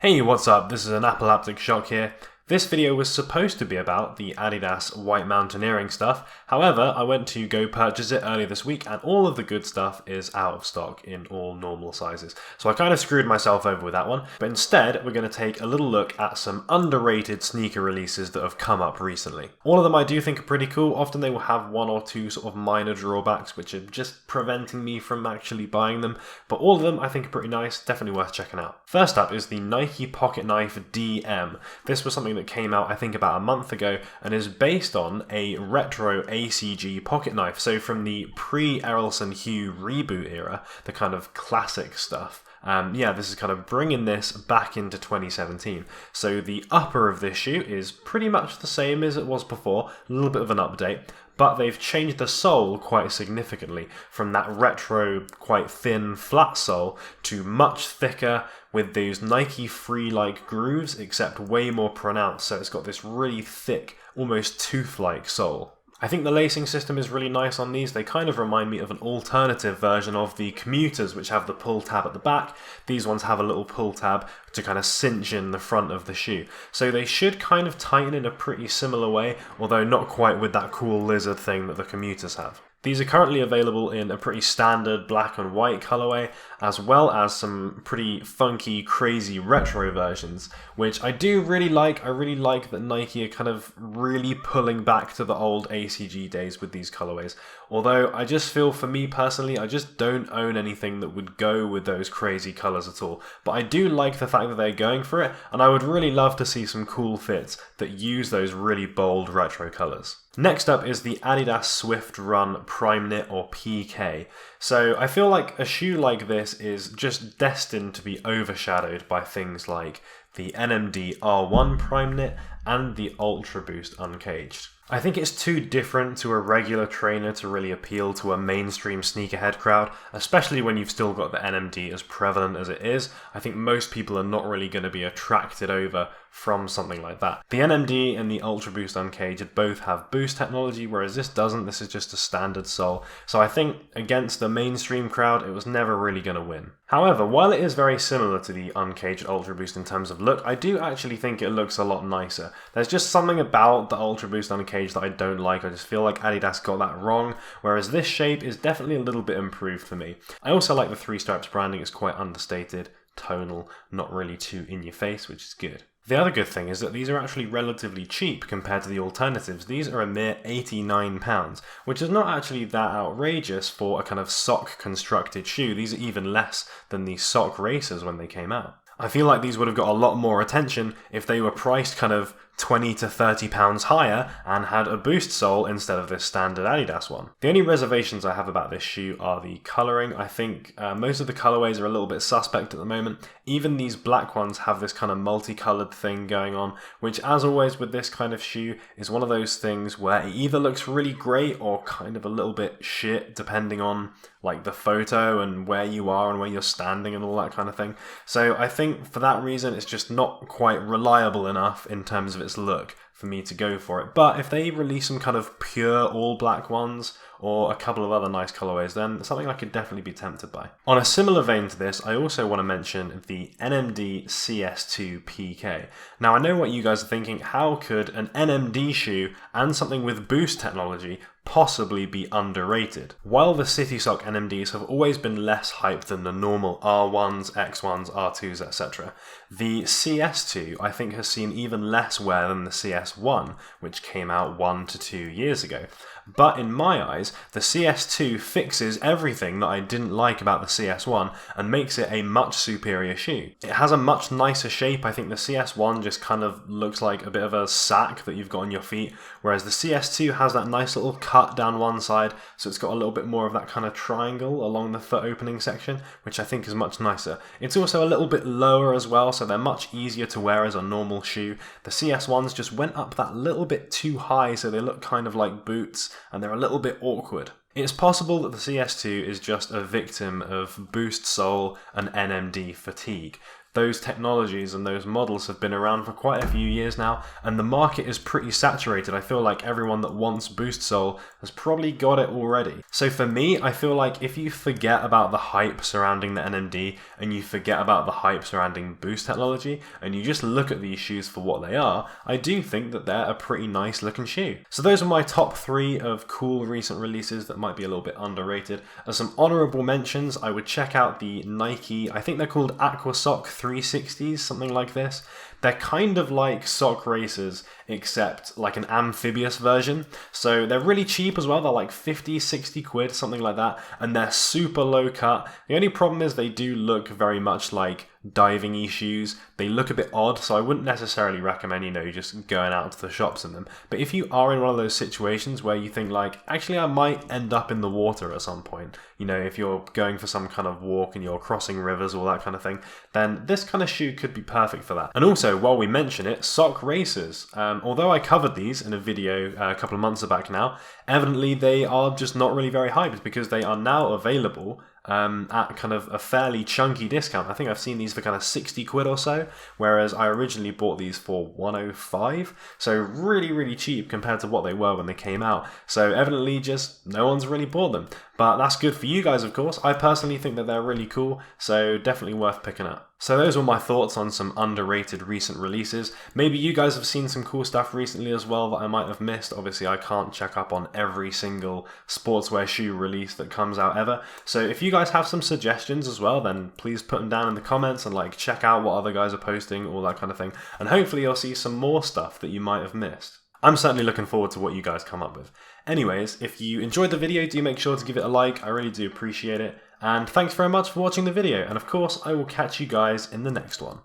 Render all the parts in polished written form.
Hey, what's up? This is an Apoplectic Shock here. This video was supposed to be about the Adidas white mountaineering stuff, however, I went to go purchase it earlier this week and all of the good stuff is out of stock in all normal sizes. So I kind of screwed myself over with that one, but instead we're going to take a little look at some underrated sneaker releases that have come up recently. All of them I do think are pretty cool. Often they will have one or two sort of minor drawbacks which are just preventing me from actually buying them, but all of them I think are pretty nice, definitely worth checking out. First up is the Nike Pocket Knife DM. This was something that came out I think about a month ago and is based on a retro ACG pocket knife, so from the pre-Errolson Hugh reboot era, the kind of classic stuff. This is kind of bringing this back into 2017. So the upper of this shoe is pretty much the same as it was before, a little bit of an update, but they've changed the sole quite significantly from that retro, quite thin, flat sole to much thicker with those Nike Free-like grooves, except way more pronounced, so it's got this really thick, almost tooth-like sole. I think the lacing system is really nice on these. They kind of remind me of an alternative version of the commuters, which have the pull tab at the back. These ones have a little pull tab to kind of cinch in the front of the shoe. So they should kind of tighten in a pretty similar way, although not quite with that cool lizard thing that the commuters have. These are currently available in a pretty standard black and white colorway, as well as some pretty funky, crazy retro versions, which I do really like. I really like that Nike are kind of really pulling back to the old ACG days with these colorways. Although I just feel, for me personally, I just don't own anything that would go with those crazy colors at all. But I do like the fact that they're going for it, and I would really love to see some cool fits that use those really bold retro colors. Next up is the Adidas Swift Run Primeknit, or PK. So I feel like a shoe like this is just destined to be overshadowed by things like the NMD R1 Primeknit and the Ultra Boost Uncaged. I think it's too different to a regular trainer to really appeal to a mainstream sneakerhead crowd, especially when you've still got the NMD as prevalent as it is. I think most people are not really going to be attracted over from something like that. The NMD and the Ultra Boost Uncaged both have boost technology, whereas this doesn't. This is just a standard sole. So I think against the mainstream crowd, it was never really going to win. However, while it is very similar to the Uncaged Ultra Boost in terms of look, I do actually think it looks a lot nicer. There's just something about the Ultra Boost Uncaged that I don't like. I just feel like Adidas got that wrong, whereas this shape is definitely a little bit improved for me. I also like the 3 stripes branding. It's quite understated, tonal, not really too in your face, which is good. The other good thing is that these are actually relatively cheap compared to the alternatives. These are a mere £89, which is not actually that outrageous for a kind of sock constructed shoe. These are even less than the sock racers when they came out. I feel like these would have got a lot more attention if they were priced kind of £20 to £30 higher and had a boost sole instead of this standard Adidas one. The only reservations I have about this shoe are the colouring. I think most of the colourways are a little bit suspect at the moment. Even these black ones have this kind of multicoloured thing going on, which, as always with this kind of shoe, is one of those things where it either looks really great or kind of a little bit shit, depending on like the photo and where you are and where you're standing and all that kind of thing. So I think for that reason it's just not quite reliable enough in terms of its look for me to go for it. But if they release some kind of pure all black ones or a couple of other nice colorways, then it's something I could definitely be tempted by. On a similar vein to this, I also want to mention the NMD CS2 PK. Now I know what you guys are thinking, how could an NMD shoe and something with boost technology possibly be underrated? While the City Sock NMDs have always been less hyped than the normal R1s, X1s, R2s, etc., the CS2 I think has seen even less wear than the CS1, which came out 1 to 2 years ago. But in my eyes, the CS2 fixes everything that I didn't like about the CS1 and makes it a much superior shoe. It has a much nicer shape. I think the CS1 just kind of looks like a bit of a sack that you've got on your feet, whereas the CS2 has that nice little cut down one side, so it's got a little bit more of that kind of triangle along the foot opening section, which I think is much nicer. It's also a little bit lower as well, so they're much easier to wear as a normal shoe. The CS1s just went up that little bit too high, so they look kind of like boots, and they're a little bit awkward. It's possible that the CS2 is just a victim of boost sole and NMD fatigue, those technologies and those models have been around for quite a few years now, and the market is pretty saturated. I feel like everyone that wants boost sole has probably got it already. So for me, I feel like if you forget about the hype surrounding the NMD and you forget about the hype surrounding boost technology and you just look at these shoes for what they are, I do think that they're a pretty nice looking shoe. So those are my top 3 of cool recent releases that might be a little bit underrated. As some honorable mentions, I would check out the Nike, I think they're called Aqua Sock 360s, something like this. They're kind of like sock racers, except like an amphibious version. So they're really cheap as well. They're like 50, 60 quid, something like that. And they're super low cut. The only problem is they do look very much like diving-y shoes. They look a bit odd, so I wouldn't necessarily recommend, just going out to the shops in them. But if you are in one of those situations where you think like, actually I might end up in the water at some point, if you're going for some kind of walk and you're crossing rivers, all that kind of thing, then this kind of shoe could be perfect for that. And also, while we mention it, sock racers. Although I covered these in a video a couple of months back now, evidently they are just not really very hyped because they are now available at kind of a fairly chunky discount. I think I've seen these for kind of 60 quid or so, whereas I originally bought these for 105. So really, really cheap compared to what they were when they came out. So evidently just no one's really bought them. But that's good for you guys, of course. I personally think that they're really cool, so definitely worth picking up. So those were my thoughts on some underrated recent releases. Maybe you guys have seen some cool stuff recently as well that I might have missed. Obviously, I can't check up on every single sportswear shoe release that comes out ever. So if you guys have some suggestions as well, then please put them down in the comments and check out what other guys are posting, all that kind of thing. And hopefully you'll see some more stuff that you might have missed. I'm certainly looking forward to what you guys come up with. Anyways, if you enjoyed the video, do make sure to give it a like. I really do appreciate it. And thanks very much for watching the video. And of course, I will catch you guys in the next one.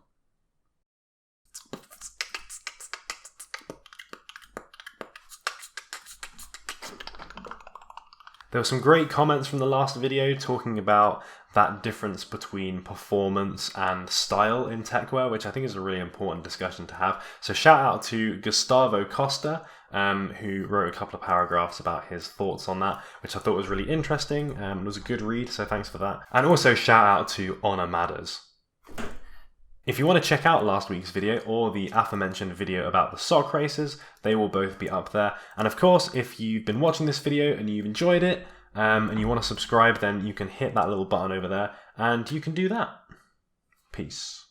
There were some great comments from the last video talking about that difference between performance and style in techwear, which I think is a really important discussion to have. So shout out to Gustavo Costa, who wrote a couple of paragraphs about his thoughts on that, which I thought was really interesting. It was a good read, so thanks for that. And also shout out to Honor Matters. If you want to check out last week's video or the aforementioned video about the sock racers, they will both be up there. And of course, if you've been watching this video and you've enjoyed it, and you want to subscribe, then you can hit that little button over there and you can do that. Peace.